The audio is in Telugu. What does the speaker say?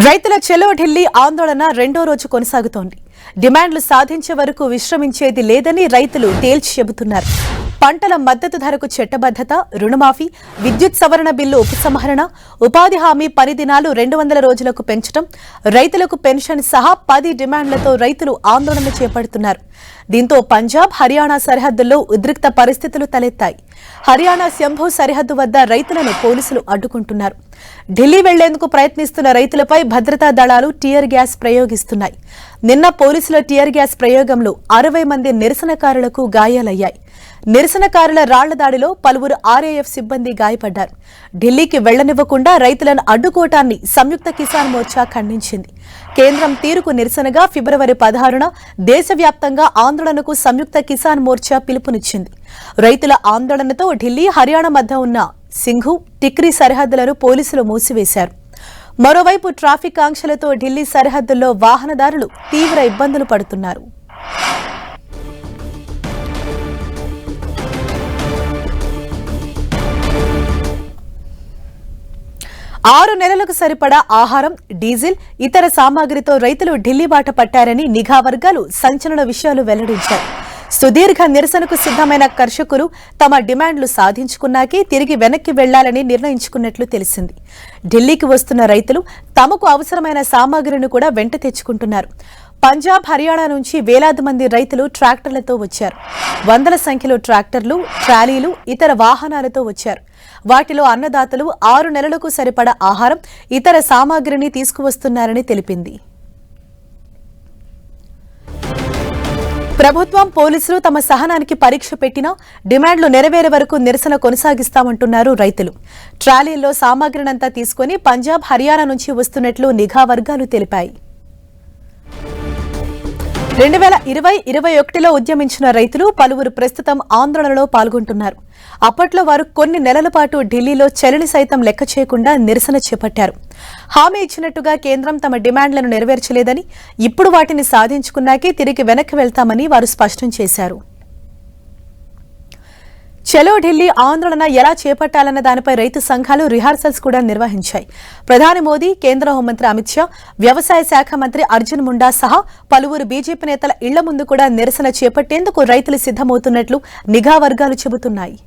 రైతుల చెలో ఢిల్లీ ఆందోళన రెండో రోజు కొనసాగుతోంది. డిమాండ్లు సాధించే వరకు విశ్రమించేది లేదని రైతులు తేల్చి చెబుతున్నారు. పంటల మద్దతు ధరకు చట్టబద్దత, రుణమాఫీ, విద్యుత్ సవరణ బిల్లు ఉపసంహరణ, ఉపాధి హామీ పని దినాలు 200 రోజులకు పెంచడం, రైతులకు పెన్షన్ సహా 10 డిమాండ్లతో రైతులు ఆందోళన చేపడుతున్నారు. దీంతో పంజాబ్, హర్యానా సరిహద్దుల్లో ఉద్రిక్త పరిస్థితులు తలెత్తాయి. హర్యానా శంభు సరిహద్దు వద్ద రైతులను పోలీసులు అడ్డుకుంటున్నారు. ఢిల్లీ వెళ్లేందుకు ప్రయత్నిస్తున్న రైతులపై భద్రతా దళాలు టియర్ గ్యాస్ ప్రయోగిస్తున్నాయి. నిన్న పోలీసుల టియర్ గ్యాస్ ప్రయోగంలో 60 మంది నిరసనకారులకు గాయాలయ్యాయి. నిరసనకారుల రాళ్ల దాడిలో పలువురు ఆర్ఏఎఫ్ సిబ్బంది గాయపడ్డారు. ఢిల్లీకి వెళ్లనివ్వకుండా రైతులను అడ్డుకోవటాన్ని సంయుక్త కిసాన్ మోర్చా ఖండించింది. కేంద్రం తీరుకు నిరసనగా ఫిబ్రవరి 16న దేశవ్యాప్తంగా ఆందోళనకు సంయుక్త కిసాన్ మోర్చా పిలుపునిచ్చింది. రైతుల ఆందోళనతో ఢిల్లీ, హర్యానా మధ్య ఉన్న సింఘు, టిక్రీ సరిహద్దులను పోలీసులు మూసివేశారు. మరోవైపు ట్రాఫిక్ ఆంక్షలతో ఢిల్లీ సరిహద్దుల్లో వాహనదారులు తీవ్ర ఇబ్బందులు పడుతున్నారు. 6 నెలలకు సరిపడా ఆహారం, డీజిల్, ఇతర సామాగ్రితో రైతులు ఢిల్లీ బాట పట్టారని నిఘా వర్గాలు సంచలన విషయాలు వెల్లడించారు. సుదీర్ఘ నిరసనకు సిద్ధమైన కర్షకులు తమ డిమాండ్లు సాధించుకున్నాకే తిరిగి వెనక్కి వెళ్లాలని నిర్ణయించుకున్నట్లు తెలిసింది. ఢిల్లీకి వస్తున్న రైతులు తమకు అవసరమైన సామాగ్రిని కూడా వెంట తెచ్చుకుంటున్నారు. పంజాబ్, హర్యానా నుంచి వేలాది మంది రైతులు ట్రాక్టర్లతో వచ్చారు. వందల సంఖ్యలో ట్రాక్టర్లు, ట్రాలీలు, ఇతర వాహనాలతో వచ్చారు. వాటిలో అన్నదాతలు 6 నెలలకు సరిపడా ఆహారం, ఇతర సామాగ్రిని తీసుకువస్తున్నారని తెలిపింది. ప్రభుత్వం, పోలీసులు తమ సహనానికి పరీక్ష పెట్టినా డిమాండ్లు నెరవేరే వరకు నిరసన కొనసాగిస్తామంటున్నారు రైతులు. ట్రాలీల్లో సామాగ్రినంతా తీసుకుని పంజాబ్, హర్యానా నుంచి వస్తున్నట్లు నిఘా వర్గాలు తెలిపాయి. 2020-21లో ఉద్యమించిన రైతులు పలువురు ప్రస్తుతం ఆందోళనలో పాల్గొంటున్నారు. అప్పట్లో వారు కొన్ని నెలల పాటు ఢిల్లీలో చలిని సైతం లెక్క చేయకుండా నిరసన చేపట్టారు. హామీ ఇచ్చినట్టుగా కేంద్రం తమ డిమాండ్లను నెరవేర్చలేదని, ఇప్పుడు వాటిని సాధించుకున్నాకే తిరిగి వెనక్కి వెళ్తామని వారు స్పష్టం చేశారు. చలో ఢిల్లీ ఆందోళన ఎలా చేపట్టాలన్న దానిపై రైతు సంఘాలు రిహార్సల్స్ కూడా నిర్వహించాయి. ప్రధాని మోదీ, కేంద్ర హోంమంత్రి అమిత్ షా, వ్యవసాయ శాఖ మంత్రి అర్జున్ ముండా సహా పలువురు బీజేపీ నేతల ఇళ్ల ముందు కూడా నిరసన చేపట్టేందుకు రైతులు సిద్ధమవుతున్నట్లు నిఘా వర్గాలు చెబుతున్నాయి.